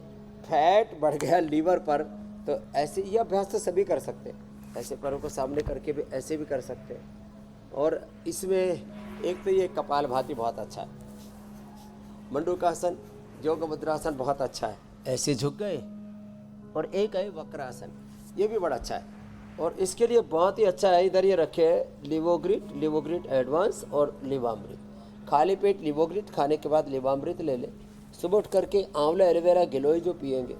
फैट बढ़ गया लीवर पर, तो ऐसे ये अभ्यास तो सभी कर सकते हैं। ऐसे पैरों को सामने करके भी ऐसे भी कर सकते हैं। और इसमें एक तो ये कपाल भाती बहुत अच्छा है, मंडूकासन, योग मुद्रासन बहुत अच्छा है, ऐसे झुक गए, और एक है वक्रासन, ये भी बड़ा अच्छा है। और इसके लिए बहुत ही अच्छा है, इधर ये रखे है लिवोग्रिट एडवांस और लिवामृत। खाली पेट लिवोग्रिट खाने के बाद लिवामृत ले ले, सुबह उठ करके आंवला एलोवेरा गिलोय जो पिएंगे,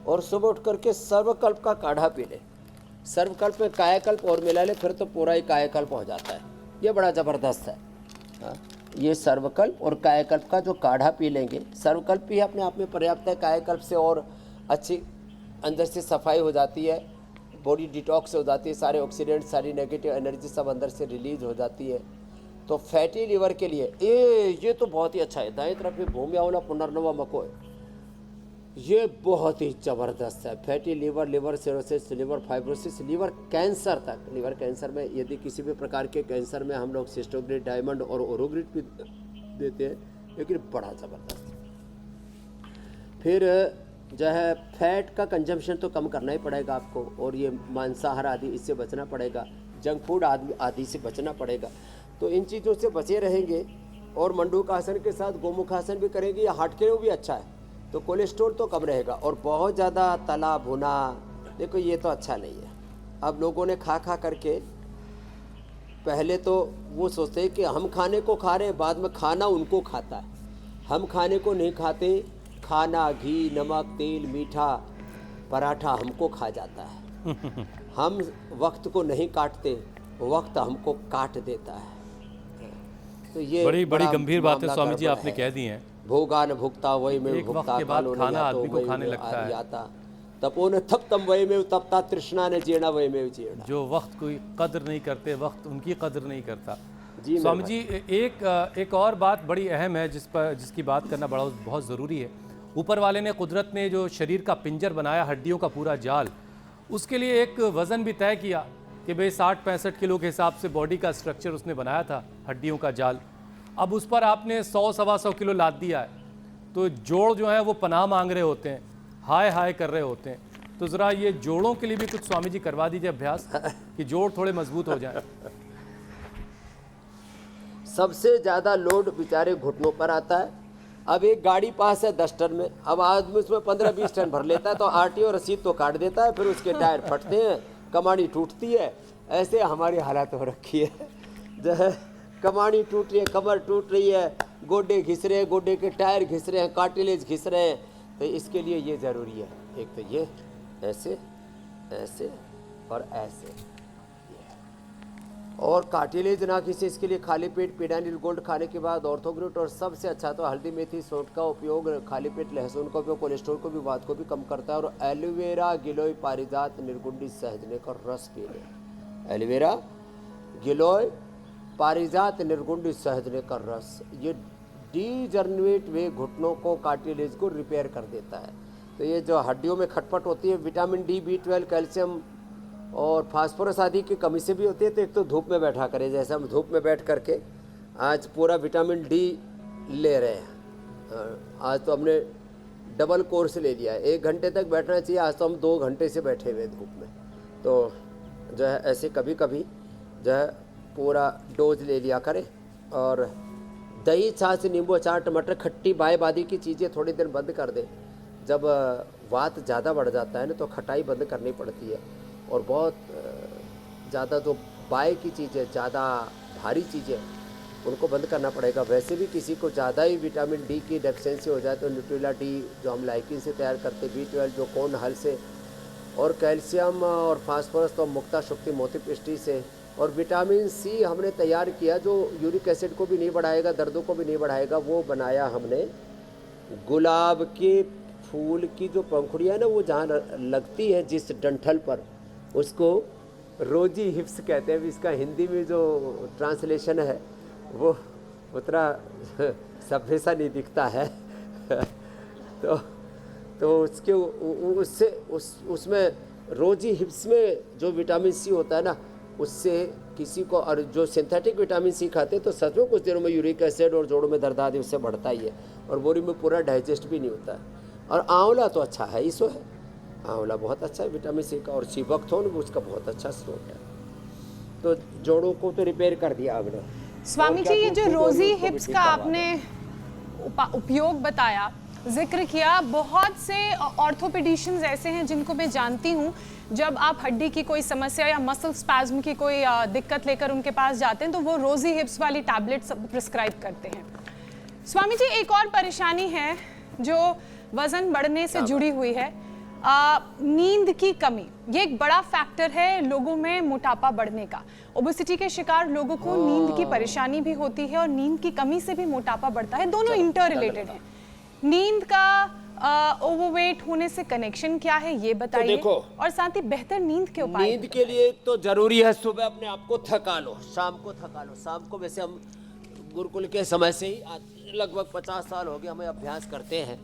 और सुबह उठ करके सर्वकल्प का काढ़ा पी ले। सर्वकल्प में कायाकल्प और मिला ले, फिर तो पूरा ही कायाकल्प हो जाता है। ये बड़ा ज़बरदस्त है। हाँ, ये सर्वकल्प और कायाकल्प का जो काढ़ा पी लेंगे, सर्वकल्प भी अपने आप में पर्याप्त है, कायाकल्प से और अच्छी अंदर से सफाई हो जाती है, बॉडी डिटॉक्स हो जाती है, सारे ऑक्सीडेंट, सारी नेगेटिव एनर्जी सब अंदर से रिलीज हो जाती है। तो फैटी लीवर के लिए ये तो बहुत ही अच्छा है। दाएं तरफ में भूमि आवला पुनर्नवा मको है, ये बहुत ही ज़बरदस्त है। Fatty liver, liver cirrhosis, liver fibrosis, liver cancer तक। लिवर कैंसर में यदि किसी भी प्रकार के कैंसर में हम लोग सिस्टोग्रिड, डायमंड और ओरोग्रिड भी देते हैं, लेकिन बड़ा ज़बरदस्त। फिर जो है फैट का कंजम्पशन तो कम करना ही पड़ेगा आपको, और ये मांसाहार आदि इससे बचना पड़ेगा, जंक फूड आदि से बचना पड़ेगा। तो इन चीज़ों से बचे रहेंगे, और मंडूकासन के साथ गोमुखासन भी करेंगे, या हार्ट के लिए भी अच्छा है, तो कोलेस्ट्रॉल तो कम रहेगा। और बहुत ज़्यादा तला भुना, देखो ये तो अच्छा नहीं है। अब लोगों ने खा करके पहले तो वो सोचते हैं कि हम खाने को खा रहे हैं, बाद में खाना उनको खाता है। हम खाने को नहीं खाते, खाना घी, नमक, तेल, मीठा, पराठा हमको खा जाता है। हम वक्त को नहीं काटते, वक्त हमको काट देता है। तो ये बड़ी गंभीर बात है स्वामी जी, आपने कह दी हैं। भोगा न भुगता वही में एक वक्त भुगता, के बाद कालो खाना नहीं आदमी को वही खाने में लगता है। आता। तपो न तप तम वयमेव तपता तृष्णा ने जीर्णा वयमेव जीर्णा। जो वक्त कोई कदर नहीं करते, वक्त उनकी कदर नहीं करता। जी स्वामी जी, एक और बात बड़ी अहम है जिसकी बात करना बहुत ज़रूरी है। ऊपर वाले ने, कुदरत ने जो शरीर का पिंजर बनाया, हड्डियों का पूरा जाल, उसके लिए एक वज़न भी तय किया कि भाई 60-65 किलो के हिसाब से बॉडी का स्ट्रक्चर उसने बनाया था, हड्डियों का जाल। अब उस पर आपने 100-125 किलो लाद दिया है, तो जोड़ जो है वो पनाह मांग रहे होते हैं, हाय हाय कर रहे होते हैं। तो ज़रा ये जोड़ों के लिए भी कुछ स्वामी जी करवा दीजिए अभ्यास, कि जोड़ थोड़े मजबूत हो जाएं। सबसे ज़्यादा लोड बेचारे घुटनों पर आता है। अब एक गाड़ी पास है 10 टन में, अब आदमी उसमें 15-20 टन भर लेता है तो आरटीओ रसीद तो काट देता है, फिर उसके टायर फटते हैं, कमानी टूटती है। ऐसे हमारी हालत हो रखी है, जो है कमानी टूट रही है, कमर टूट रही है, गोडे घिस रहे हैं, गोडे के टायर घिस रहे हैं, कार्टिलेज घिस रहे हैं। तो इसके लिए ये ज़रूरी है, एक तो ये ऐसे ऐसे और ऐसे, और कार्टिलेज ना किसी, इसके लिए खाली पेट पीडानिल गोल्ड खाने के बाद ऑर्थोग्रुट, और सबसे अच्छा तो हल्दी मेथी सौंठ का उपयोग, खाली पेट लहसुन का उपयोग कोलेस्ट्रॉल को भी, वात को भी कम करता है। और एलोवेरा गिलोय पारिजात निर्गुंडी सहजने का रस पी लें। एलोवेरा गिलोय पारिजात निर्गुंडी सहजने का रस, ये डीजनरेट वे घुटनों को, कार्टिलेज को रिपेयर कर देता है। तो ये जो हड्डियों में खटपट होती है, विटामिन डी, B12, कैल्शियम और फास्फोरस आदि की कमी से भी होती है। तो एक तो धूप में बैठा करें, जैसे हम धूप में बैठ करके आज पूरा विटामिन डी ले रहे हैं। आज तो हमने डबल कोर्स ले लिया है, 1 घंटे तक बैठना चाहिए, आज तो हम 2 घंटे से बैठे हुए धूप में। तो जो है ऐसे कभी कभी जो है पूरा डोज ले लिया करें। और दही, छाछ, नींबू, अचार, टमाटर, खट्टी बाय बादी की चीज़ें थोड़ी देर बंद कर दें। जब वात ज़्यादा बढ़ जाता है ना तो खटाई बंद करनी पड़ती है, और बहुत ज़्यादा जो बाय की चीज़ें, ज़्यादा भारी चीज़ें, उनको बंद करना पड़ेगा। वैसे भी किसी को ज़्यादा ही विटामिन डी की डेफिशिएंसी हो जाए तो न्यूट्रेला डी जो हम लाइकिन से तैयार करते, B12 जो कौन हल से, और कैल्शियम और फास्फोरस तो मुक्ता शुक्ति मोती पिष्टी से, और विटामिन सी हमने तैयार किया जो यूरिक एसिड को भी नहीं बढ़ाएगा, दर्दों को भी नहीं बढ़ाएगा। वो बनाया हमने गुलाब के फूल की जो पंखुड़ियाँ है ना, वो जहाँ लगती है जिस डंठल पर, उसको रोजी हिप्स कहते हैं। इसका हिंदी में जो ट्रांसलेशन है वो उतना सभ्य सा नहीं दिखता है। तो उसके उससे उसमें रोजी हिप्स में जो विटामिन सी होता है ना, उससे किसी को, और जो सिंथेटिक विटामिन सी खाते हैं तो सच में कुछ दिनों में यूरिक एसिड और जोड़ों में दर्द आदि उससे बढ़ता ही है, और बोरी में पूरा डाइजेस्ट भी नहीं होता है। और आंवला तो अच्छा है, इसो है, आंवला बहुत अच्छा है विटामिन सी का, और सीबकथोन भी उसका बहुत अच्छा स्रोत है। तो जोड़ों को तो रिपेयर कर दिया आपने। स्वामी जी, ये जो रोजी हिप्स का आपने उपयोग बताया, जिक्र किया, बहुत से ऑर्थोपेडिशियंस ऐसे हैं जिनको मैं जानती हूँ, जब आप हड्डी की कोई समस्या या मसल स्पैज्म की कोई दिक्कत लेकर उनके पास जाते हैं तो वो रोजी हिप्स वाली टैबलेट्स प्रिस्क्राइब करते हैं। स्वामी जी, एक और परेशानी है जो वजन बढ़ने से जुड़ी हुई है, नींद की कमी। ये एक बड़ा फैक्टर है लोगों में मोटापा बढ़ने का। ओबेसिटी के शिकार लोगों को नींद की परेशानी भी होती है, और नींद की कमी से भी मोटापा बढ़ता है, दोनों इंटर रिलेटेड है। नींद का ओवरवेट होने से कनेक्शन क्या है, ये बताइए। तो देखो, और साथ ही बेहतर नींद के उपाय। नींद के लिए तो जरूरी है सुबह अपने आप को थका लो, शाम को थका लो। शाम को वैसे हम गुरुकुल के समय से ही लगभग 50 साल हो गए हमें अभ्यास करते हैं।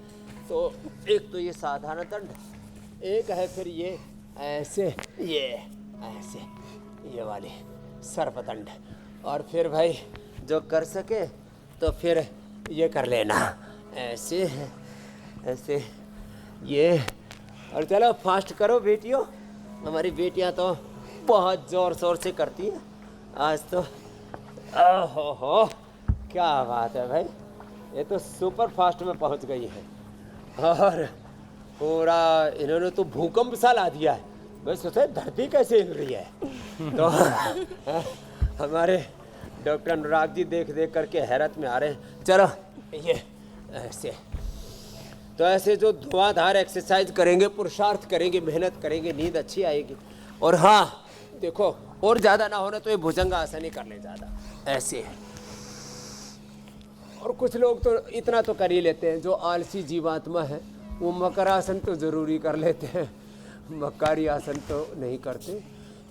तो एक तो ये साधारण दंड, एक है फिर ये ऐसे, ये ऐसे, ये वाले सर्पदंड, और फिर भाई जो कर सके तो फिर ये कर लेना, ऐसे ऐसे, ये। और चलो फास्ट करो बेटियों, हमारी बेटियां तो बहुत ज़ोर शोर से करती हैं आज तो। ओहो, क्या बात है भाई, ये तो सुपर फास्ट में पहुंच गई है, और पूरा इन्होंने तो भूकंप सा ला दिया है। मैं सोचा धरती कैसे हिल रही है। तो हमारे डॉक्टर अनुराग जी देख देख करके हैरत में आ रहे हैं। चलो ये ऐसे, तो ऐसे जो धुआंधार एक्सरसाइज करेंगे, पुरुषार्थ करेंगे, मेहनत करेंगे, नींद अच्छी आएगी। और हाँ देखो, और ज़्यादा ना होना तो ये भुजंगासन ही कर ले ज़्यादा, ऐसे। और कुछ लोग तो इतना तो कर ही लेते हैं, जो आलसी जीवात्मा है वो मकरासन तो ज़रूरी कर लेते हैं। मक्कारी आसन तो नहीं करते।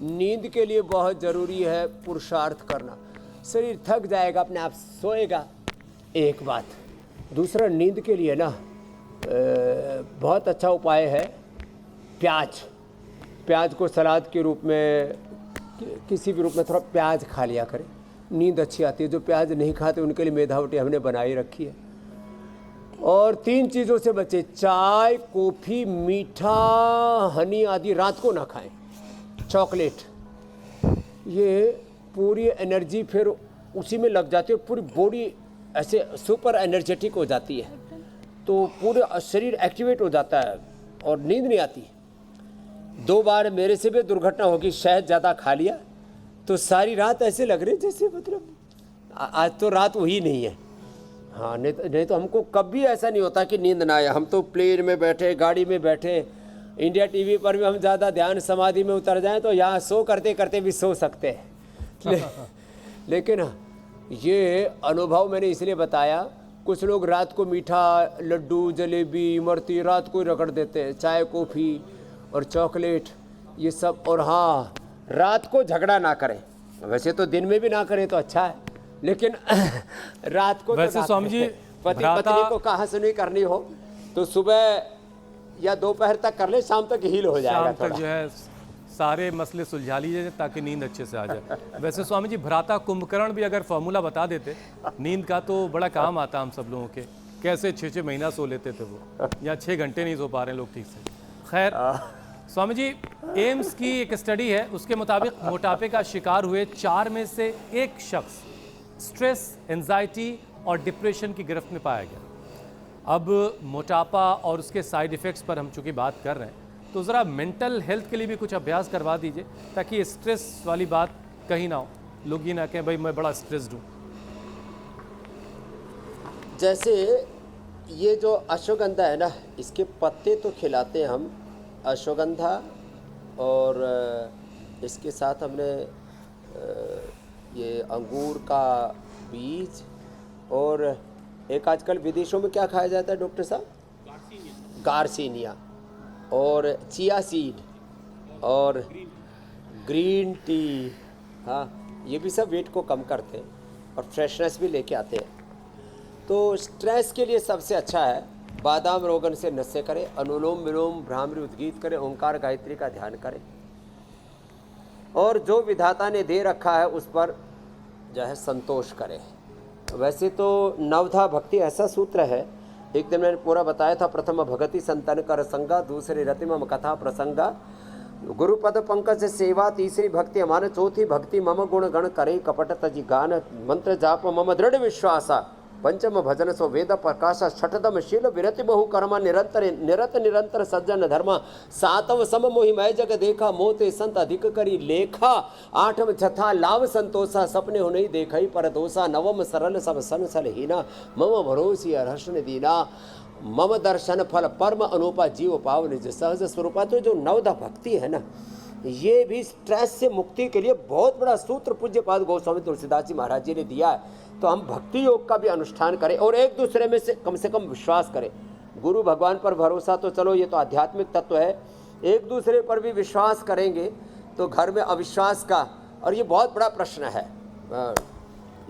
नींद के लिए बहुत ज़रूरी है पुरुषार्थ करना। शरीर थक जाएगा, अपने आप सोएगा, एक बात। दूसरा, नींद के लिए ना बहुत अच्छा उपाय है प्याज को सलाद के रूप में, किसी भी रूप में थोड़ा प्याज खा लिया करें, नींद अच्छी आती है। जो प्याज नहीं खाते उनके लिए मेधावटी हमने बनाई रखी है। और 3 चीज़ों से बचे, चाय, कॉफ़ी, मीठा, हनी आदि रात को ना खाएं। चॉकलेट, ये पूरी एनर्जी फिर उसी में लग जाती है, पूरी बॉडी ऐसे सुपर एनर्जेटिक हो जाती है, तो पूरे शरीर एक्टिवेट हो जाता है और नींद नहीं आती। 2 बार मेरे से भी दुर्घटना होगी, शहद ज़्यादा खा लिया तो सारी रात ऐसे लग रही जैसे मतलब आज तो रात हुई नहीं है। हाँ, नहीं तो हमको कभी ऐसा नहीं होता कि नींद ना आए। हम तो प्लेन में बैठे, गाड़ी में बैठे, इंडिया टीवी पर भी हम ज़्यादा ध्यान समाधि में उतर जाएं तो यहाँ शो करते करते भी सो सकते हैं। लेकिन ये अनुभव मैंने इसलिए बताया, कुछ लोग रात को मीठा, लड्डू, जलेबी, इमरती रात को ही रगड़ देते हैं, चाय, कॉफ़ी और चॉकलेट ये सब। और हाँ, रात को झगड़ा ना करें। वैसे तो दिन में भी ना करें तो अच्छा है, लेकिन रात को वैसे तो स्वामी जी, पति पत्नी को कहा सुनी करनी हो तो सुबह या दोपहर तक कर ले, शाम तक हील हो जाएगा। शाम तक जो है सारे मसले सुलझा लीजिए ताकि नींद अच्छे से आ जाए। वैसे स्वामी जी, भ्राता कुंभकर्ण भी अगर फॉर्मूला बता देते नींद का तो बड़ा काम आता हम सब लोगों के। कैसे 6-6 महीना सो लेते थे वो, या 6 घंटे नहीं सो पा रहे लोग ठीक से। खैर स्वामी जी, एम्स की एक स्टडी है, उसके मुताबिक मोटापे का शिकार हुए 4 में से 1 शख्स स्ट्रेस, एंजाइटी और डिप्रेशन की गिरफ्त में पाया गया। अब मोटापा और उसके साइड इफ़ेक्ट्स पर हम चूँकि बात कर रहे हैं, तो ज़रा मेंटल हेल्थ के लिए भी कुछ अभ्यास करवा दीजिए ताकि स्ट्रेस वाली बात कहीं ना हो, लोग ये ना कहें भाई मैं बड़ा स्ट्रेस्ड हूँ। जैसे ये जो अश्वगंधा है ना, इसके पत्ते तो खिलाते हैं हम, अश्वगंधा, और इसके साथ हमने ये अंगूर का बीज, और एक आजकल विदेशों में क्या खाया जाता है डॉक्टर साहब, गार्सिनिया, और चिया सीड और ग्रीन टी। हाँ, ये भी सब वेट को कम करते हैं और फ्रेशनेस भी लेके आते हैं। तो स्ट्रेस के लिए सबसे अच्छा है बादाम रोगन से नशे करें, अनुलोम विलोम, भ्रामरी उद्गीत करें, ओंकार गायत्री का ध्यान करें, और जो विधाता ने दे रखा है उस पर जो है संतोष करें। वैसे तो नवधा भक्ति ऐसा सूत्र है, एक दिन मैंने पूरा बताया था। प्रथम भगति संतन कर संगा, दूसरी रति मम कथा प्रसंगा, गुरुपद पंकज सेवा, तीसरी भक्ति अमान, चौथी भक्ति मम गुण गण करे कपट तजी गान, मंत्र जाप मम दृढ़ विश्वासा, पंचम भजन सो वेद प्रकाशा, छठदम शील विरति बहु कर्मा, निरत निरंतर सज्जन धर्मा, सातव सम मोहि मैं जग देखा, मोते संत अधिक करी लेखा, आठम छथा लाभ संतोषा, सपने हो नहीं देखई पर दोषा, नवम सरल सब सन सल हीना, मम भरोसी हर्षण दीना, मम दर्शन फल परम अनुपा, जीव पाव निज सहज स्वरूपा। तो जो नवधा भक्ति है ना, ये भी स्ट्रेस से मुक्ति के लिए बहुत बड़ा सूत्र पूज्यपाद गोस्वामी तुलसीदास जी महाराज जी ने दिया है। तो हम भक्ति योग का भी अनुष्ठान करें और एक दूसरे में से कम विश्वास करें। गुरु भगवान पर भरोसा तो चलो ये तो आध्यात्मिक तत्व है, एक दूसरे पर भी विश्वास करेंगे तो घर में अविश्वास का, और ये बहुत बड़ा प्रश्न है,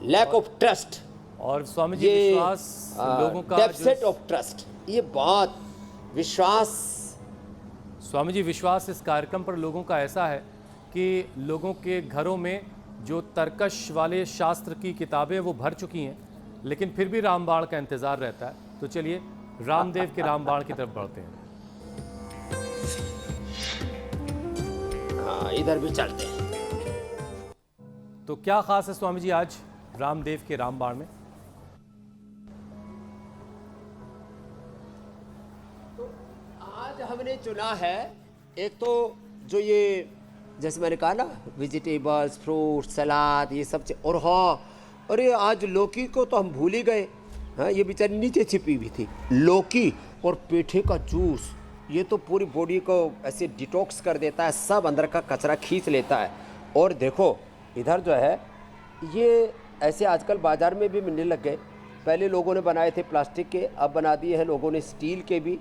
लैक ऑफ ट्रस्ट, और स्वामी जी विश्वास लोगों का डेफिसिट ऑफ ट्रस्ट, ये बहुत विश्वास। स्वामी जी विश्वास इस कार्यक्रम पर लोगों का ऐसा है कि लोगों के घरों में जो तर्कश वाले शास्त्र की किताबें वो भर चुकी हैं, लेकिन फिर भी रामबाण का इंतज़ार रहता है। तो चलिए रामदेव के रामबाण की तरफ बढ़ते हैं। हाँ, इधर भी चलते हैं। तो क्या खास है स्वामी जी आज रामदेव के रामबाण में? आज हमने चुना है एक तो जो ये जैसे मैंने कहा ना, वेजिटेबल्स, फ्रूट, सलाद, ये सब चीज़। और हाँ, अरे आज लौकी को तो हम भूल ही गए। हाँ, ये बेचारी नीचे छिपी हुई थी। लौकी और पेठे का जूस, ये तो पूरी बॉडी को ऐसे डिटॉक्स कर देता है, सब अंदर का कचरा खींच लेता है। और देखो इधर जो है ये ऐसे आजकल बाज़ार में भी मिलने लग गए। पहले लोगों ने बनाए थे प्लास्टिक के, अब बना दिए हैं लोगों ने स्टील के भी।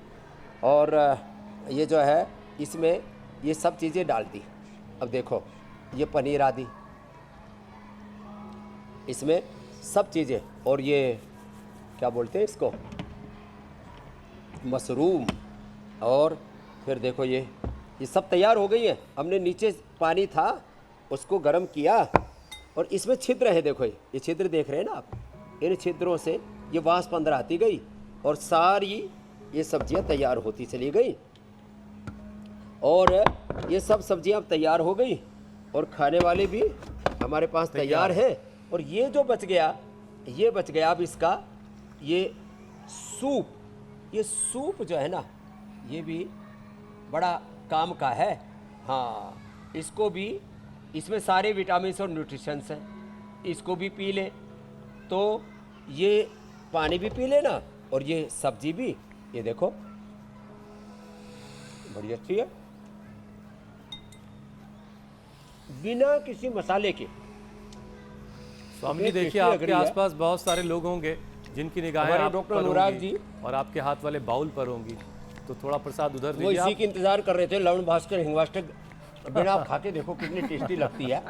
और ये जो है इसमें ये सब चीज़ें डाल दी। अब देखो ये पनीर आदि, इसमें सब चीज़ें, और ये क्या बोलते हैं इसको, मशरूम, और फिर देखो ये सब तैयार हो गई है। हमने नीचे पानी था उसको गर्म किया, और इसमें छिद्र है, देखो ये छिद्र देख रहे हैं ना आप, इन छिद्रों से ये वाष्प अंदर आती गई और सारी ये सब्जियां तैयार होती चली गई, और ये सब सब्जियां तैयार हो गई और खाने वाले भी हमारे पास तैयार है। और ये जो बच गया, ये बच गया अब इसका ये सूप, ये सूप जो है ना ये भी बड़ा काम का है। हाँ, इसको भी, इसमें सारे विटामिन और न्यूट्रिशंस हैं, इसको भी पी लें तो ये पानी भी पी लेना और ये सब्जी भी, ये देखो बड़ी अच्छी है, बिना किसी मसाले के। स्वामी जी टेस्टी देखिए, लग आपके रही है। आसपास बहुत सारे लोग होंगे जिनकी निगाहें हमारे आप डॉक्टर पर अनुराग होंगी जी। और आपके हाथ वाले बाउल पर होंगी, तो थोड़ा प्रसाद उधर वो दीजिए इसी आप। के इंतजार कर रहे थे, लवण भास्कर हिंगवाष्टक, बिना आप खाते देखो कितनी टेस्टी लगती है।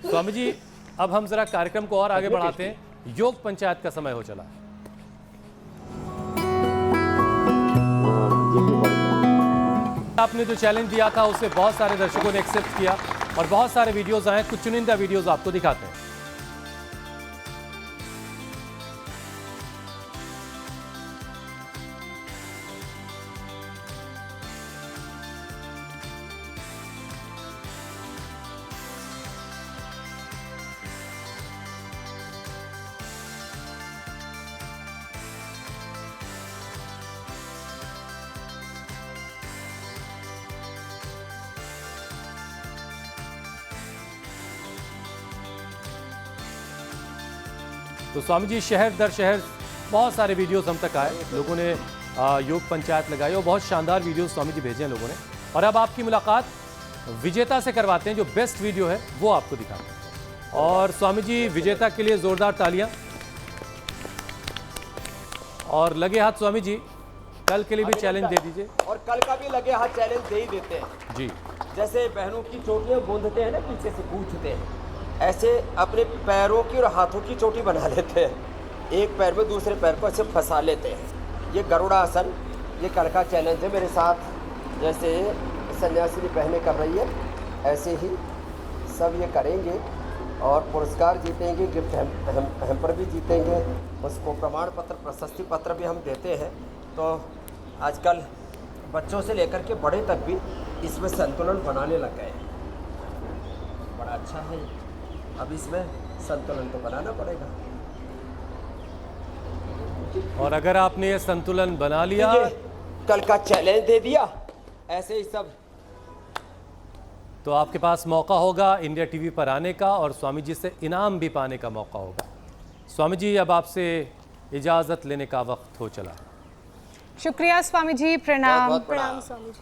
स्वामी जी अब हम जरा कार्यक्रम को और आगे बढ़ाते हैं। योग पंचायत का समय हो चला है। आपने जो चैलेंज दिया था उसे बहुत सारे दर्शकों ने एक्सेप्ट किया और बहुत सारे वीडियोस आए, कुछ चुनिंदा वीडियोस आपको दिखाते हैं। तो स्वामी जी शहर दर शहर बहुत सारे वीडियोस हम तक आए, लोगों ने योग पंचायत लगाई और बहुत शानदार वीडियोस स्वामी जी भेजे हैं लोगों ने। और अब आपकी मुलाकात विजेता से करवाते हैं, जो बेस्ट वीडियो है वो आपको दिखाते हैं। और स्वामी जी विजेता के लिए जोरदार तालियां और लगे हाथ। स्वामी जी कल के लिए भी चैलेंज दे दीजिए। और कल का भी लगे हाथ चैलेंज दे ही देते हैं। जी, जैसे बहनों की चोटियां गूंथते हैं ना, पीछे से पूछते हैं, ऐसे अपने पैरों की और हाथों की चोटी बना लेते हैं, एक पैर में दूसरे पैर को ऐसे फंसा लेते हैं। ये गरुड़ासन, ये कल का चैलेंज है मेरे साथ। जैसे सन्यासिनी बहनें कर रही है ऐसे ही सब ये करेंगे और पुरस्कार जीतेंगे, गिफ्ट हैम्पर भी जीतेंगे, उसको प्रमाण पत्र प्रशस्ति पत्र भी हम देते हैं। तो आजकल बच्चों से लेकर के बड़े तक भी इसमें संतुलन बनाने लग गए हैं। बड़ा अच्छा है, अब इसमें संतुलन तो बनाना पड़ेगा। और अगर आपने ये संतुलन बना लिया, कल का चैलेंज दे दिया, ऐसे ही सब, तो आपके पास मौका होगा इंडिया टीवी पर आने का और स्वामी जी से इनाम भी पाने का मौका होगा। स्वामी जी अब आपसे इजाज़त लेने का वक्त हो चला। शुक्रिया स्वामी जी, प्रणाम। बहुत-बहुत प्रणाम स्वामी जी।